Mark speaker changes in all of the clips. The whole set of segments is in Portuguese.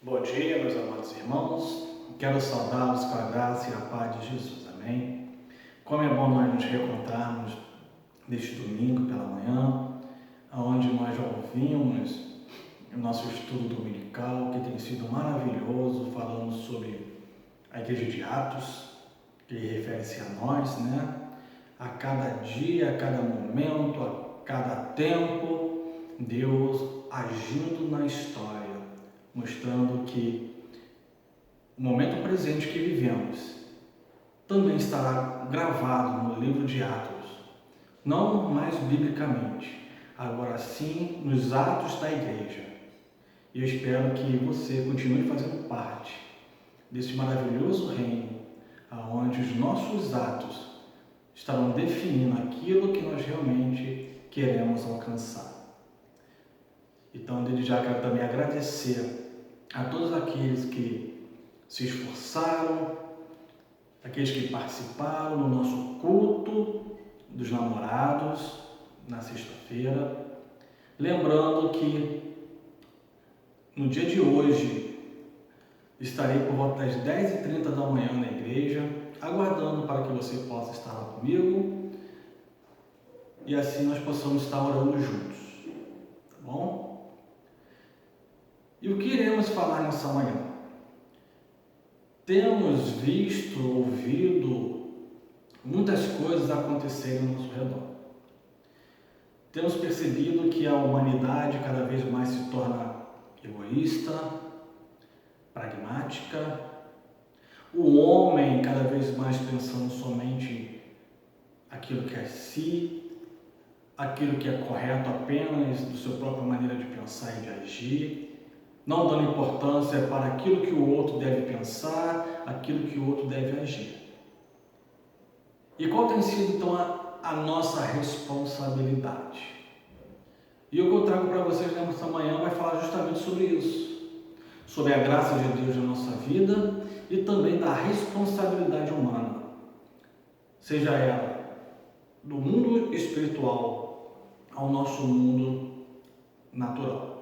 Speaker 1: Bom dia, meus amados irmãos. Quero saudá-los com a graça e a paz de Jesus. Amém? Como é bom nós nos reencontrarmos neste domingo pela manhã, onde nós já ouvimos o nosso estudo dominical, que tem sido maravilhoso, falando sobre a Igreja de Atos, que refere-se a nós, né? A cada dia, a cada momento, a cada tempo, Deus agindo na história, mostrando que o momento presente que vivemos também estará gravado no livro de Atos, não mais biblicamente, agora sim nos atos da igreja. E eu espero que você continue fazendo parte desse maravilhoso reino, onde os nossos atos estarão definindo aquilo que nós realmente queremos alcançar. Então, desde já quero também agradecer a todos aqueles que se esforçaram, aqueles que participaram no nosso culto dos namorados na sexta-feira. Lembrando que no dia de hoje estarei por volta das 10h30 da manhã na igreja, aguardando para que você possa estar lá comigo e assim nós possamos estar orando juntos, tá bom? E o que iremos falar nessa manhã? Temos visto, ouvido muitas coisas acontecerem ao nosso redor. Temos percebido que a humanidade cada vez mais se torna egoísta, pragmática, o homem cada vez mais pensando somente aquilo que é si, aquilo que é correto apenas do seu própria maneira de pensar e de agir, não dando importância para aquilo que o outro deve pensar, aquilo que o outro deve agir. E qual tem sido então a nossa responsabilidade? E o que eu trago para vocês nessa manhã vai falar justamente sobre isso, sobre a graça de Deus na nossa vida e também da responsabilidade humana, seja ela do mundo espiritual ao nosso mundo natural.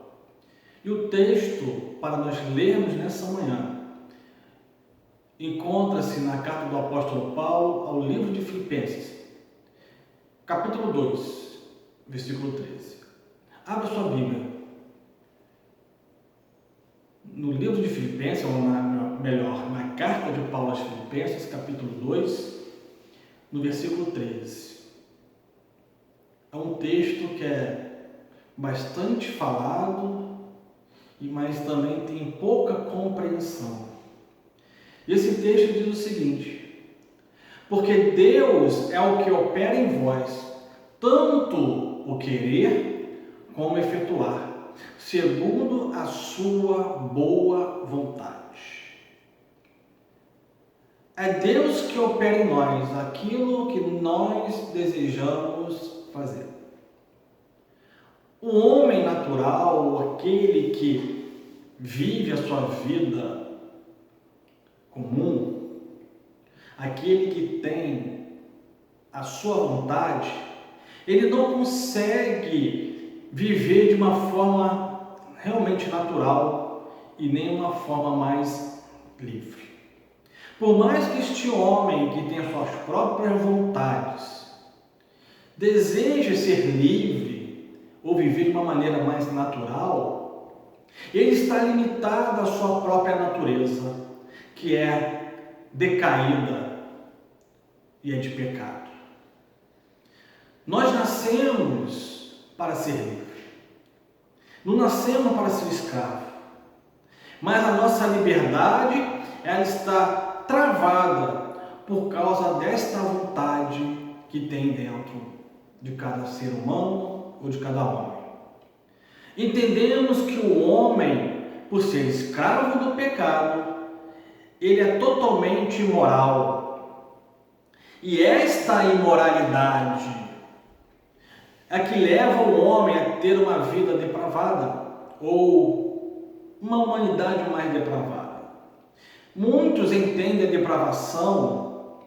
Speaker 1: E o texto para nós lermos nessa manhã encontra-se na carta do apóstolo Paulo ao livro de Filipenses, capítulo 2, versículo 13. Abra sua Bíblia. No livro de Filipenses, ou na carta de Paulo aos Filipenses, capítulo 2, no versículo 13. É um texto que é bastante falado, mas também tem pouca compreensão. Esse texto diz o seguinte: porque Deus é o que opera em vós, tanto o querer como efetuar, segundo a sua boa vontade. É Deus que opera em nós aquilo que nós desejamos fazer. O homem natural, aquele que vive a sua vida comum, aquele que tem a sua vontade, ele não consegue viver de uma forma realmente natural e nem uma forma mais livre. Por mais que este homem que tem as suas próprias vontades deseje ser livre ou viver de uma maneira mais natural, ele está limitado à sua própria natureza, que é decaída e é de pecado. Nós nascemos para ser livre, não nascemos para ser escravo, mas a nossa liberdade ela está travada por causa desta vontade que tem dentro de cada ser humano ou de cada homem. Entendemos que o homem, por ser escravo do pecado, ele é totalmente imoral. E esta imoralidade é que leva o homem a ter uma vida depravada ou uma humanidade mais depravada. Muitos entendem a depravação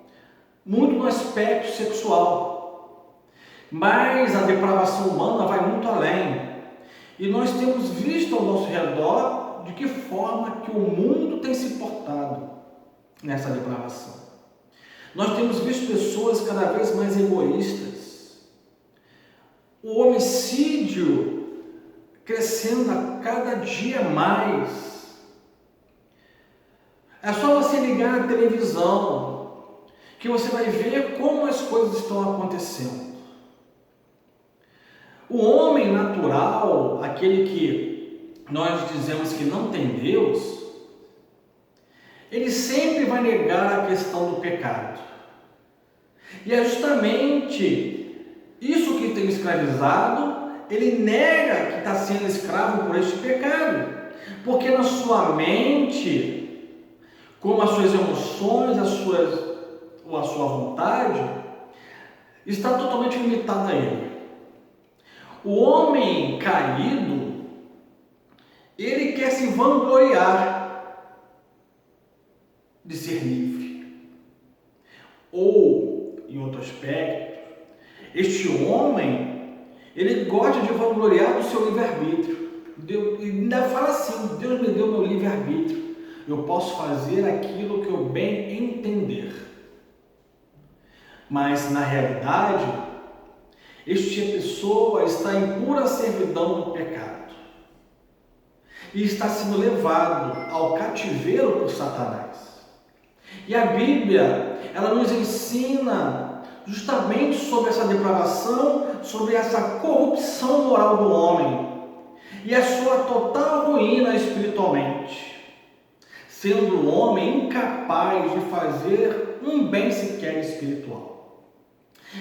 Speaker 1: muito no aspecto sexual, mas a depravação humana vai muito além. E nós temos visto ao nosso redor de que forma que o mundo tem se portado nessa depravação. Nós temos visto pessoas cada vez mais egoístas. O homicídio crescendo a cada dia mais. É só você ligar a televisão que você vai ver como as coisas estão acontecendo. O homem natural, aquele que nós dizemos que não tem Deus, ele sempre vai negar a questão do pecado. E é justamente isso que tem escravizado, ele nega que está sendo escravo por este pecado. Porque na sua mente, como as suas emoções, a sua vontade, está totalmente limitada a ele. O homem caído, ele quer se vangloriar de ser livre. Ou, em outro aspecto, este homem, ele gosta de vangloriar do seu livre-arbítrio. Ele ainda fala assim: Deus me deu meu livre-arbítrio, eu posso fazer aquilo que eu bem entender. Mas, na realidade, esta pessoa está em pura servidão do pecado e está sendo levado ao cativeiro por Satanás. E a Bíblia, ela nos ensina justamente sobre essa depravação, sobre essa corrupção moral do homem e a sua total ruína espiritualmente, sendo o homem incapaz de fazer um bem sequer espiritual.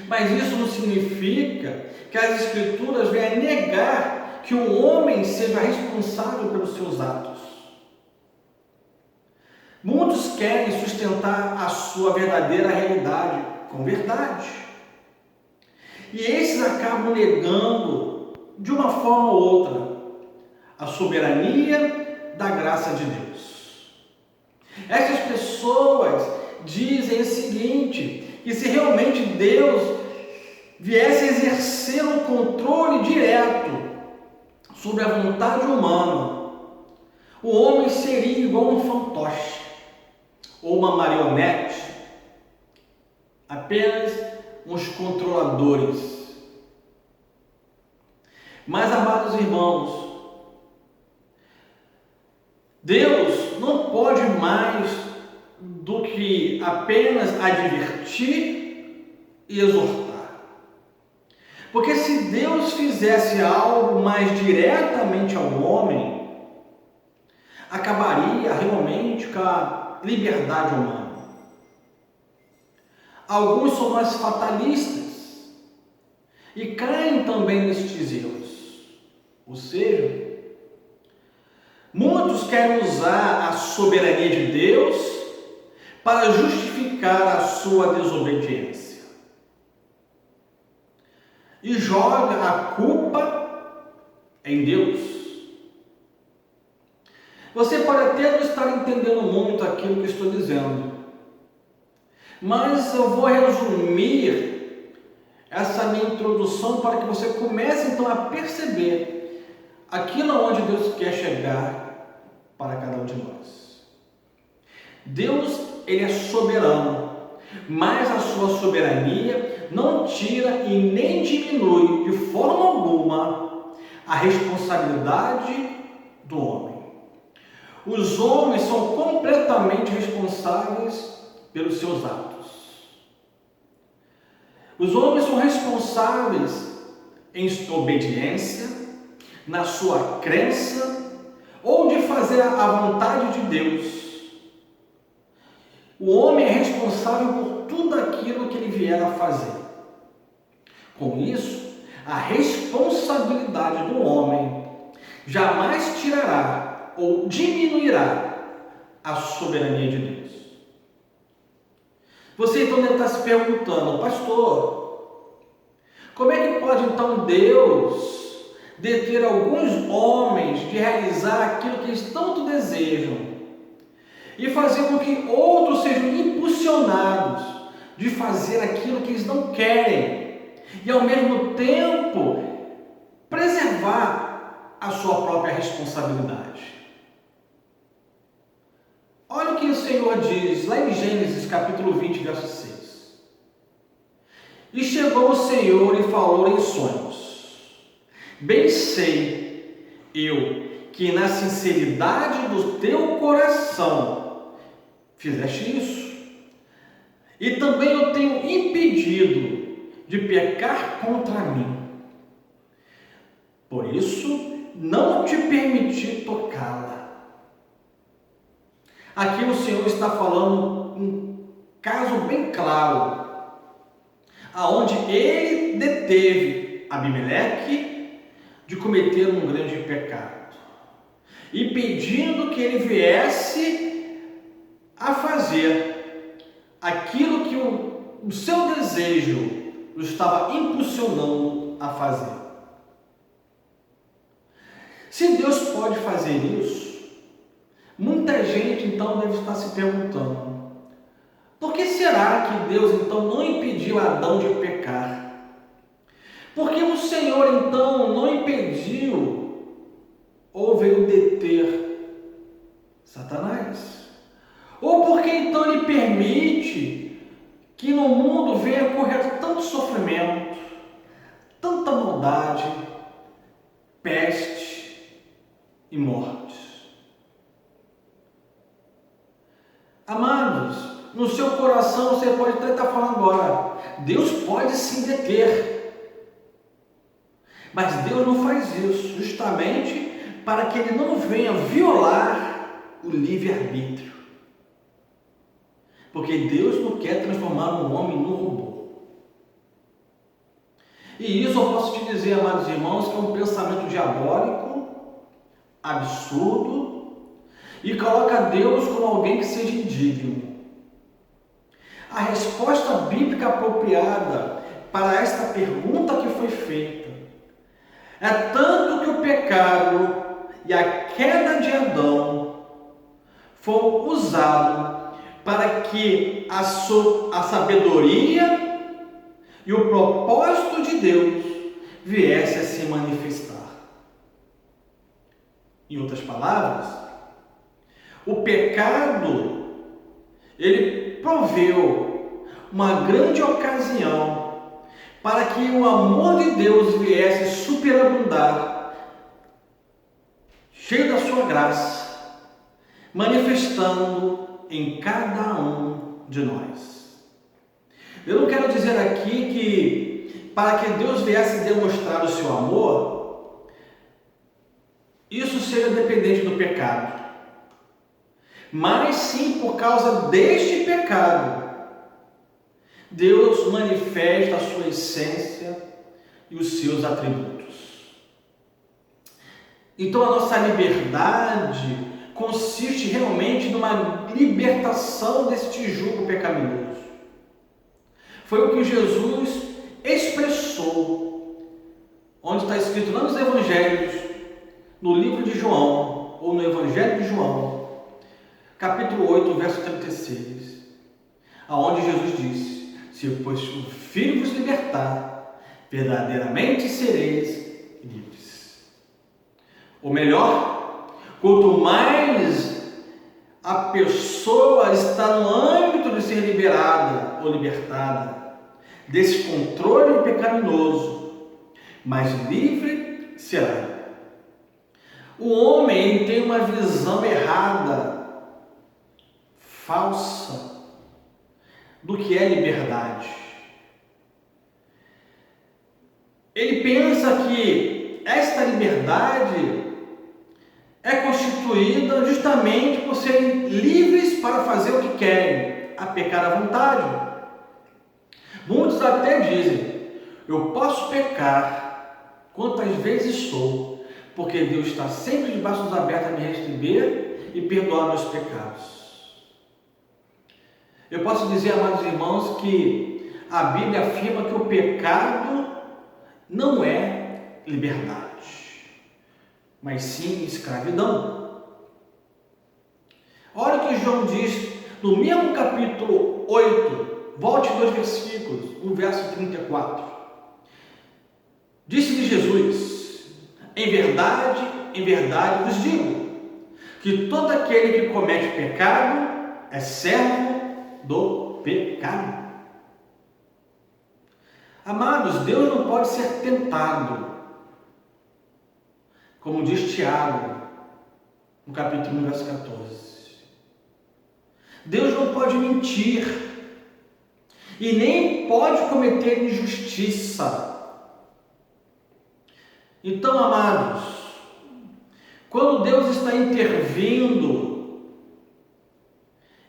Speaker 1: Mas isso não significa que as Escrituras venham negar que o homem seja responsável pelos seus atos. Muitos querem sustentar a sua verdadeira realidade com verdade. E esses acabam negando, de uma forma ou outra, a soberania da graça de Deus. Essas pessoas dizem o seguinte: que se realmente Deus viesse exercer um controle direto sobre a vontade humana, o homem seria igual um fantoche ou uma marionete, apenas uns controladores. Mas, amados irmãos, Deus não pode mais do que apenas advertir e exortar. Porque se Deus fizesse algo mais diretamente ao homem, acabaria realmente com a liberdade humana. Alguns são mais fatalistas e caem também nestes erros. Ou seja, muitos querem usar a soberania de Deus para justificar a sua desobediência e joga a culpa em Deus. Você pode até não estar entendendo muito aquilo que estou dizendo, mas eu vou resumir essa minha introdução para que você comece então a perceber aquilo onde Deus quer chegar para cada um de nós. Deus, ele é soberano, mas a sua soberania não tira e nem diminui de forma alguma a responsabilidade do homem. Os homens são completamente responsáveis pelos seus atos. Os homens são responsáveis em obediência, na sua crença ou de fazer a vontade de Deus. O homem é responsável por tudo aquilo que ele vier a fazer. Com isso, a responsabilidade do homem jamais tirará ou diminuirá a soberania de Deus. Você então deve estar se perguntando: pastor, como é que pode então Deus deter alguns homens de realizar aquilo que eles tanto desejam e fazer com que outros sejam impulsionados de fazer aquilo que eles não querem e ao mesmo tempo preservar a sua própria responsabilidade? Senhor diz lá em Gênesis capítulo 20, verso 6. E chegou o Senhor e falou em sonhos. Bem sei eu que na sinceridade do teu coração fizeste isso. E também eu tenho impedido de pecar contra mim. Por isso, não te permiti tocá-la. Aqui o Senhor está falando um caso bem claro, aonde ele deteve Abimeleque de cometer um grande pecado, e pedindo que ele viesse a fazer aquilo que o seu desejo o estava impulsionando a fazer. Se Deus pode fazer isso, muita gente então deve estar se perguntando: por que será que Deus então não impediu Adão de pecar? Por que o Senhor então não impediu ou veio deter Satanás? Ou por que então Ele permite que no mundo venha ocorrer tanto sofrimento, tanta maldade, peste e morte? Amados, no seu coração você pode até estar falando agora: Deus pode sim deter, mas Deus não faz isso justamente para que Ele não venha violar o livre-arbítrio, porque Deus não quer transformar um homem num robô. E isso eu posso te dizer, amados irmãos, que é um pensamento diabólico, absurdo, e coloca Deus como alguém que seja indigno. A resposta bíblica apropriada para esta pergunta que foi feita é tanto que o pecado e a queda de Adão foram usados para que a sabedoria e o propósito de Deus viesse a se manifestar. Em outras palavras, o pecado, ele proveu uma grande ocasião para que o amor de Deus viesse superabundar, cheio da sua graça, manifestando em cada um de nós. Eu não quero dizer aqui que para que Deus viesse demonstrar o seu amor, isso seja dependente do pecado, mas sim por causa deste pecado, Deus manifesta a sua essência e os seus atributos. Então a nossa liberdade consiste realmente numa libertação deste jugo pecaminoso. Foi o que Jesus expressou, onde está escrito lá nos Evangelhos, no livro de João, ou no Evangelho de João, capítulo 8, verso 36, aonde Jesus disse: se pois o Filho vos libertar, verdadeiramente sereis livres. Ou melhor, quanto mais a pessoa está no âmbito de ser liberada ou libertada desse controle pecaminoso, mais livre será. O homem tem uma visão errada, falsa, do que é liberdade. Ele pensa que esta liberdade é constituída justamente por serem livres para fazer o que querem, a pecar à vontade. Muitos até dizem: eu posso pecar quantas vezes sou, porque Deus está sempre de braços abertos a me receber e perdoar meus pecados. Eu posso dizer, amados irmãos, que a Bíblia afirma que o pecado não é liberdade, mas sim escravidão. Olha o que João diz no mesmo capítulo 8, volte 2 versículos, no verso 34. Disse-lhe Jesus: em verdade vos digo, que todo aquele que comete pecado é servo do pecado. Amados, Deus não pode ser tentado, como diz Tiago, no capítulo 1, verso 14. Deus não pode mentir e nem pode cometer injustiça. Então, amados, quando Deus está intervindo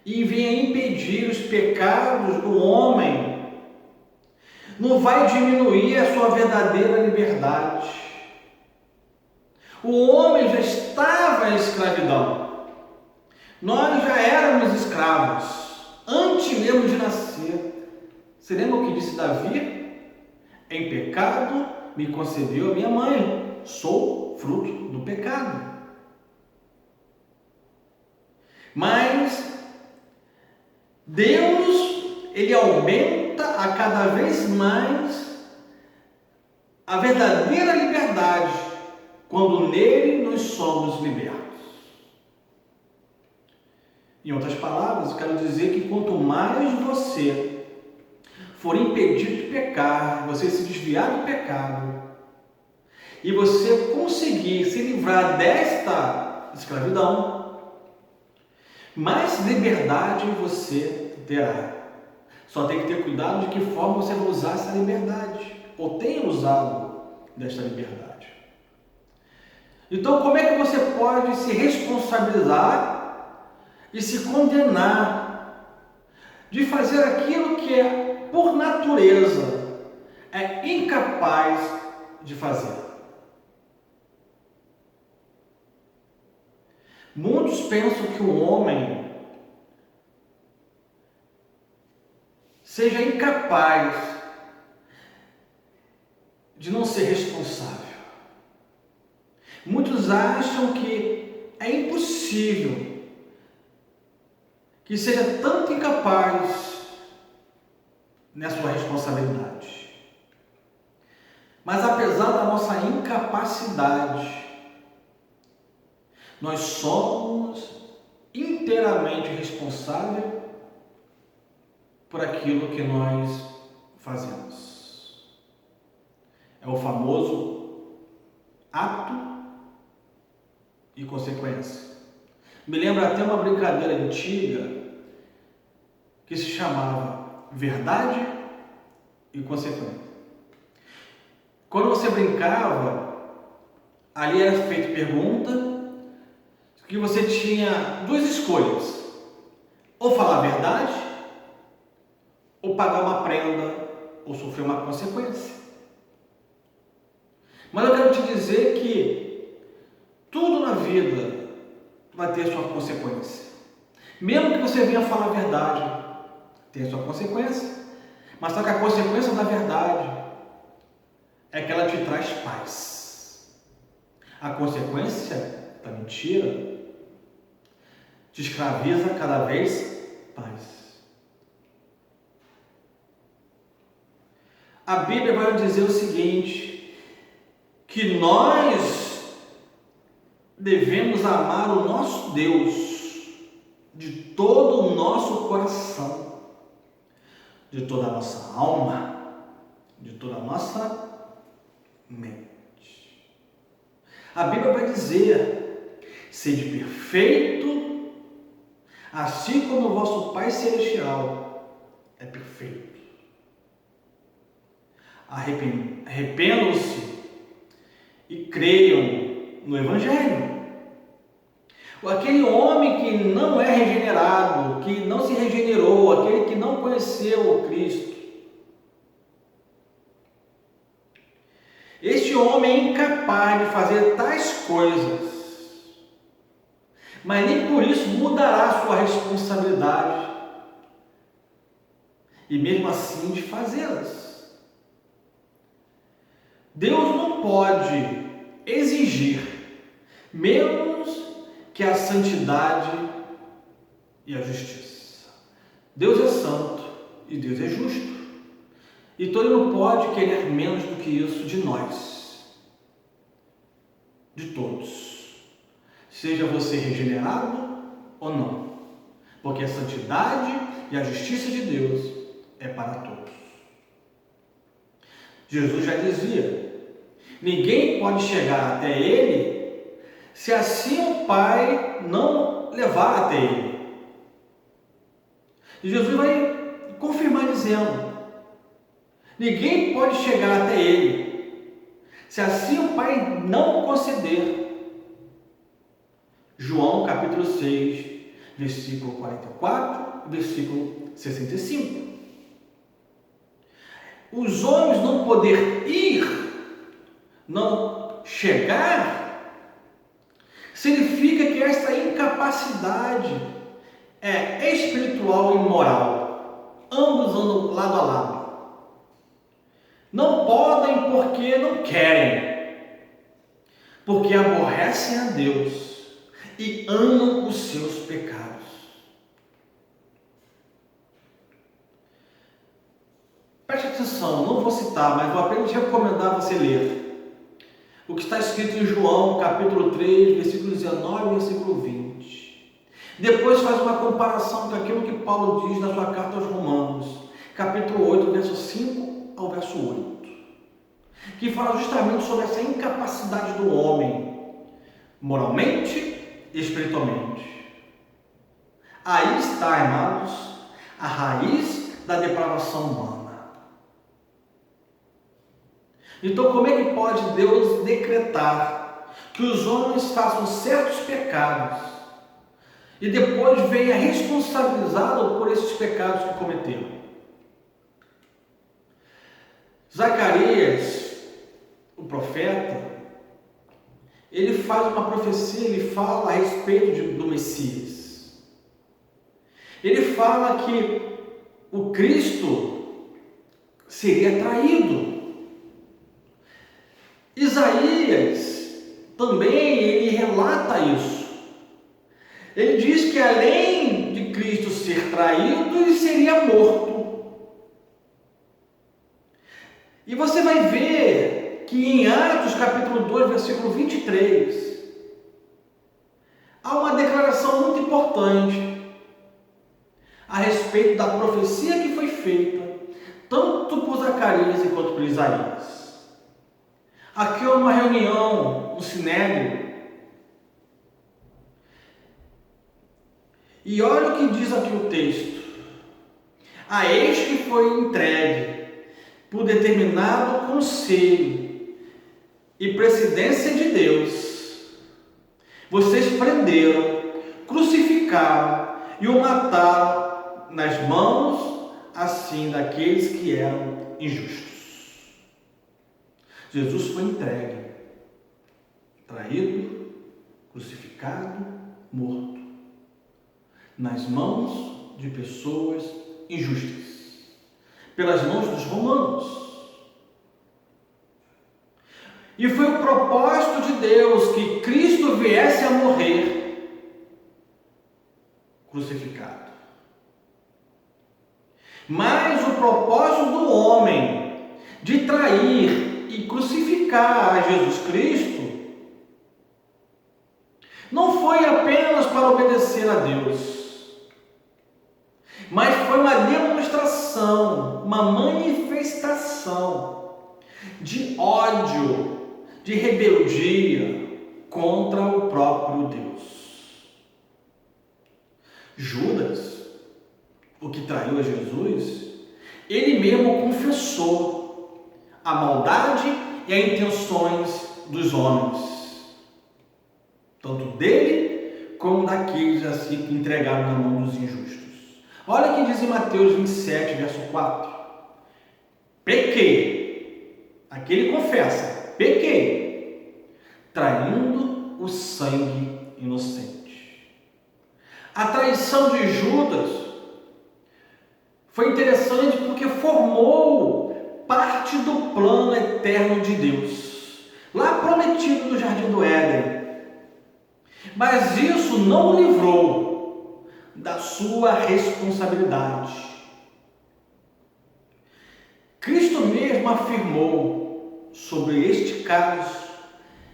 Speaker 1: e vem impedir os pecados do homem, não vai diminuir a sua verdadeira liberdade. O homem já estava em escravidão. Nós já éramos escravos antes mesmo de nascer. Você lembra o que disse Davi? Em pecado me concebeu a minha mãe. Sou fruto do pecado. Mas Deus, Ele aumenta a cada vez mais a verdadeira liberdade quando nele nós somos libertos. Em outras palavras, eu quero dizer que quanto mais você for impedido de pecar, você se desviar do pecado e você conseguir se livrar desta escravidão, mais liberdade você terá. Só tem que ter cuidado de que forma você vai usar essa liberdade, ou tem usado desta liberdade. Então, como é que você pode se responsabilizar e se condenar de fazer aquilo que é, por natureza, é incapaz de fazer? Muitos pensam que o homem seja incapaz de não ser responsável. Muitos acham que é impossível que seja tanto incapaz na sua responsabilidade. Mas apesar da nossa incapacidade, nós somos inteiramente responsáveis por aquilo que nós fazemos. É o famoso ato e consequência. Me lembra até uma brincadeira antiga que se chamava verdade e consequência. Quando você brincava, ali era feita pergunta que você tinha duas escolhas: ou falar a verdade, ou pagar uma prenda, ou sofrer uma consequência. Mas eu quero te dizer que tudo na vida vai ter sua consequência. Mesmo que você venha falar a verdade, tem sua consequência. Mas só que a consequência da verdade é que ela te traz paz. A consequência da mentira te escraviza cada vez mais. A Bíblia vai dizer o seguinte, que nós devemos amar o nosso Deus de todo o nosso coração, de toda a nossa alma, de toda a nossa mente. A Bíblia vai dizer: sede perfeito, assim como o vosso Pai Celestial é perfeito. Arrependam-se e creiam no Evangelho. Aquele homem que não é regenerado, que não se regenerou, aquele que não conheceu o Cristo, este homem é incapaz de fazer tais coisas, mas nem por isso mudará a sua responsabilidade, e mesmo assim de fazê-las. Deus não pode exigir menos que a santidade e a justiça. Deus é santo e Deus é justo. Então Ele não pode querer menos do que isso de nós, de todos. Seja você regenerado ou não. porque a santidade e a justiça de Deus é para todos. Jesus já dizia: ninguém pode chegar até Ele se assim o Pai não levar até Ele. E Jesus vai confirmar dizendo: ninguém pode chegar até Ele se assim o Pai não conceder. João capítulo 6, versículo 44, versículo 65. Os homens não poder ir, não chegar, significa que esta incapacidade é espiritual e moral. Ambos andam lado a lado. Não podem porque não querem, porque aborrecem a Deus e amam os seus pecados. Preste atenção, não vou citar, mas vou apenas recomendar você ler o que está escrito em João, capítulo 3, versículo 19 e versículo 20. Depois faz uma comparação com aquilo que Paulo diz na sua carta aos Romanos, capítulo 8, verso 5 ao verso 8, que fala justamente sobre essa incapacidade do homem, moralmente e espiritualmente. Aí está, amados, a raiz da depravação humana. Então, como é que pode Deus decretar que os homens façam certos pecados e depois venha responsabilizá-lo por esses pecados que cometeram? Zacarias, o profeta, ele faz uma profecia, ele fala a respeito do Messias. Ele fala que o Cristo seria traído. Isaías também ele relata isso. Ele diz que além de Cristo ser traído, ele seria morto. E você vai ver que em Atos capítulo 2, versículo 23, há uma declaração muito importante a respeito da profecia que foi feita, tanto por Zacarias quanto por Isaías. Aqui é uma reunião no Sinédrio. E olha o que diz aqui o texto. A este foi entregue, por determinado conselho e precedência de Deus, vocês prenderam, crucificaram e o mataram nas mãos, assim, daqueles que eram injustos. Jesus foi entregue, traído, crucificado, morto, nas mãos de pessoas injustas, pelas mãos dos romanos. E foi o propósito de Deus que Cristo viesse a morrer crucificado. Mas o propósito do homem de trair e crucificar a Jesus Cristo não foi apenas para obedecer a Deus, mas foi uma demonstração, uma manifestação de ódio, de rebeldia contra o próprio Deus. Judas, o que traiu a Jesus, ele mesmo confessou a maldade e as intenções dos homens, tanto dele como daqueles assim que entregaram na mão dos injustos. Olha o que diz em Mateus 27, verso 4. Pequei, aqui ele confessa, pequei, traindo o sangue inocente. A traição de Judas foi interessante porque formou parte do plano eterno de Deus, lá prometido no Jardim do Éden. Mas isso não o livrou da sua responsabilidade. Cristo mesmo afirmou sobre este caso,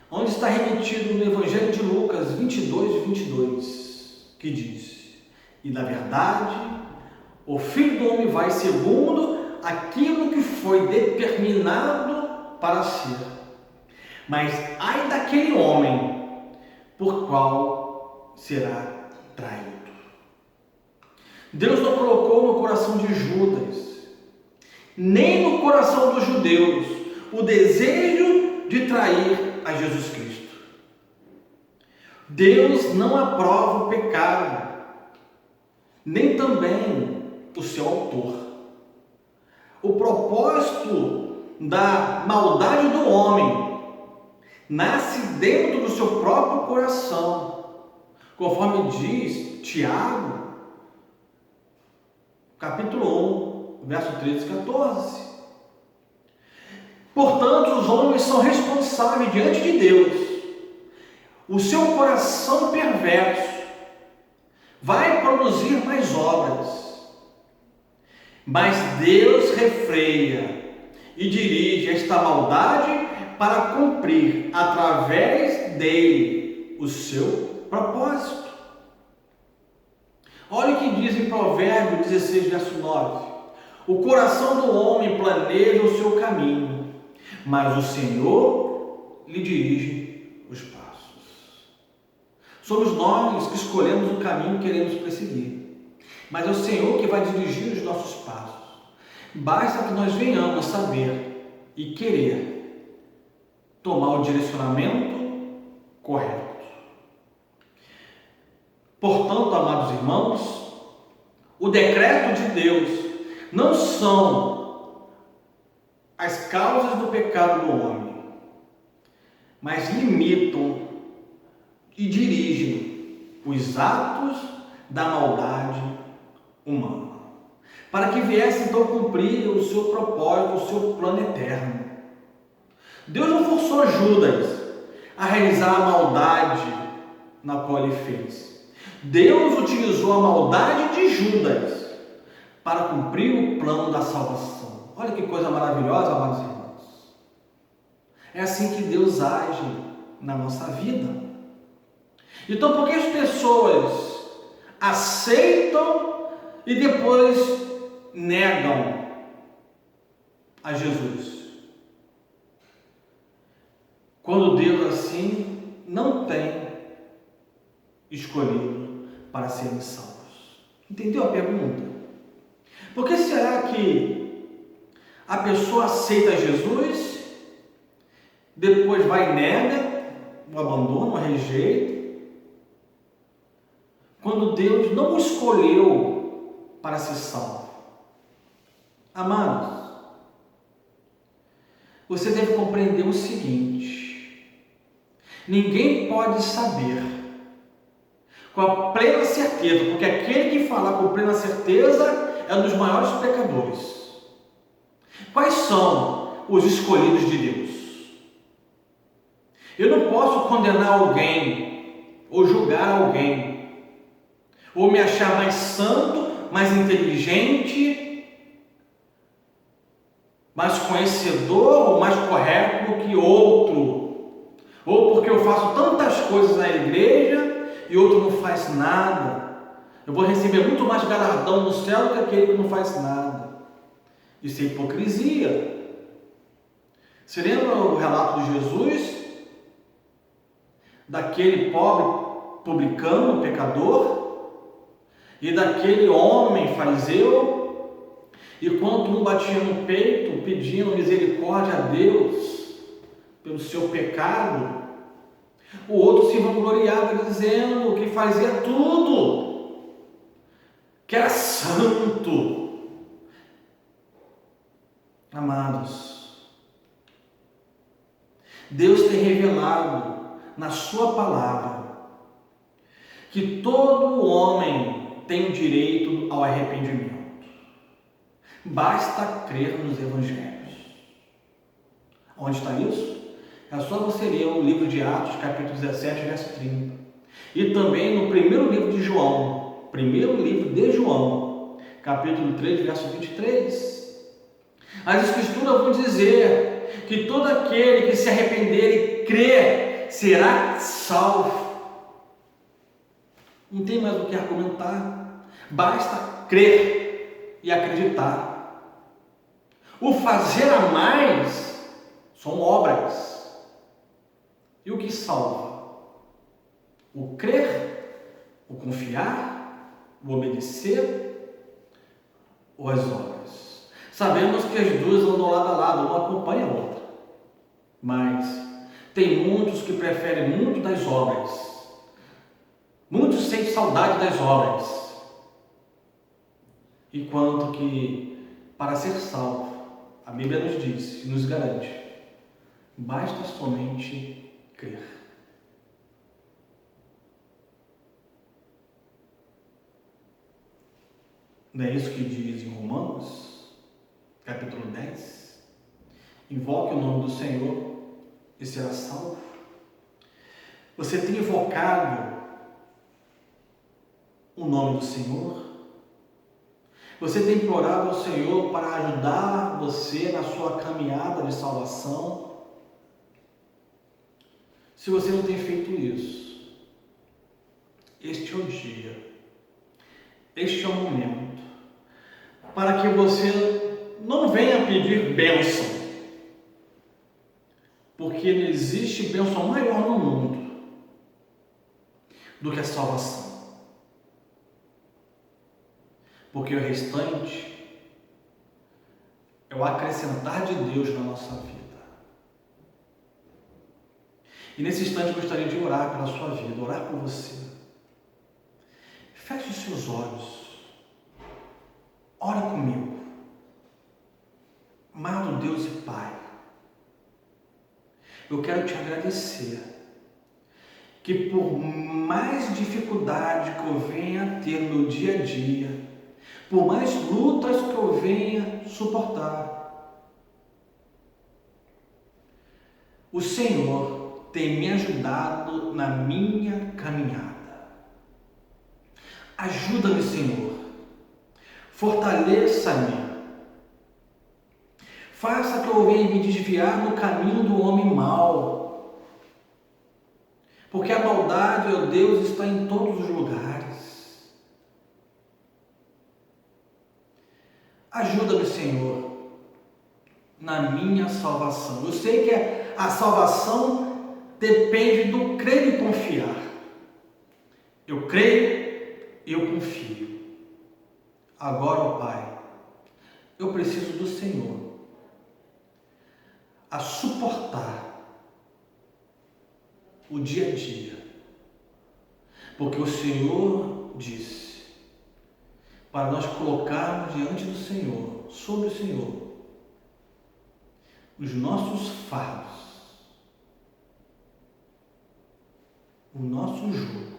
Speaker 1: onde está remetido no Evangelho de Lucas 22, 22, que diz: E, na verdade, o Filho do Homem vai segundo aquilo que foi determinado para ser. Mas ai daquele homem por qual será traído. Deus não colocou no coração de Judas, nem no coração dos judeus, o desejo de trair a Jesus Cristo. Deus não aprova o pecado, nem também o seu autor. O propósito da maldade do homem nasce dentro do seu próprio coração, conforme diz Tiago, capítulo 1, verso 13 e 14. Portanto, os homens são responsáveis diante de Deus. O seu coração perverso vai produzir mais obras, mas Deus refreia e dirige esta maldade para cumprir através dele o seu propósito. Olha o que diz em Provérbios 16, verso 9: o coração do homem planeja o seu caminho, mas o Senhor lhe dirige os passos. Somos nós que escolhemos o caminho que queremos prosseguir, mas é o Senhor que vai dirigir os nossos passos. Basta que nós venhamos saber e querer tomar o direcionamento correto. Portanto, amados irmãos, o decreto de Deus não são as causas do pecado do homem, mas limitam e dirigem os atos da maldade humana, para que viesse então cumprir o seu propósito, o seu plano eterno. Deus não forçou Judas a realizar a maldade na qual ele fez. Deus utilizou a maldade de Judas para cumprir o plano da salvação. Olha que coisa maravilhosa, amados irmãos. É assim que Deus age na nossa vida. Então, por que as pessoas aceitam e depois negam a Jesus? Quando Deus assim não tem escolhido para serem salvos. Entendeu a pergunta? Por que será que a pessoa aceita Jesus, depois vai e nega, o abandona, o rejeita, quando Deus não o escolheu para ser salvo? Amados, você deve compreender o seguinte: ninguém pode saber com a plena certeza, porque aquele que falar com plena certeza é um dos maiores pecadores. Quais são os escolhidos de Deus? Eu não posso condenar alguém ou julgar alguém, ou me achar mais santo, mais inteligente, mais conhecedor ou mais correto do que outro, ou porque eu faço tantas coisas na igreja e outro não faz nada. Eu vou receber muito mais galardão no céu do que aquele que não faz nada. Isso é hipocrisia. Você lembra o relato de Jesus? Daquele pobre publicano, pecador, e daquele homem fariseu, e quando um batia no peito pedindo misericórdia a Deus pelo seu pecado, o outro se vangloriava dizendo que fazia tudo, que era santo. Amados, Deus tem revelado na sua palavra que todo homem tem o direito ao arrependimento. Basta crer nos evangelhos. Onde está isso? É só você ler o livro de Atos, capítulo 17, verso 30. E também no primeiro livro de João, capítulo 3, verso 23. As Escrituras vão dizer que todo aquele que se arrepender e crer será salvo. Não tem mais o que argumentar. Basta crer e acreditar. O fazer a mais são obras. E o que salva? O crer, o confiar, o obedecer ou as obras? Sabemos que as duas andam lado a lado, uma acompanha a outra. Mas tem muitos que preferem muito das obras. Muitos sentem saudade das obras. Enquanto que, para ser salvo, a Bíblia nos diz e nos garante, basta somente crer. Não é isso que diz em Romanos, capítulo 10? Invoque o nome do Senhor e será salvo. Você tem invocado o nome do Senhor? Você tem implorado ao Senhor para ajudar você na sua caminhada de salvação? Se você não tem feito isso, este é o dia, este é o momento, para que você não venha pedir bênção, porque não existe bênção maior no mundo do que a salvação. Porque o restante é o acrescentar de Deus na nossa vida. E nesse instante eu gostaria de orar pela sua vida, orar por você. Feche os seus olhos. Ora comigo. Amado Deus e Pai, eu quero te agradecer que por mais dificuldade que eu venha a ter no meu dia a dia, por mais lutas que eu venha suportar, o Senhor tem me ajudado na minha caminhada. Ajuda-me, Senhor. Fortaleça-me. Faça que eu venha me desviar no caminho do homem mau. Porque a maldade, ó Deus, está em todos os lugares. Ajuda-me, Senhor, na minha salvação. Eu sei que a salvação depende do crer e confiar. Eu creio e eu confio. Agora, ó Pai, eu preciso do Senhor a suportar o dia a dia. Porque o Senhor disse para nós colocarmos diante do Senhor, sobre o Senhor, os nossos fardos, o nosso jugo,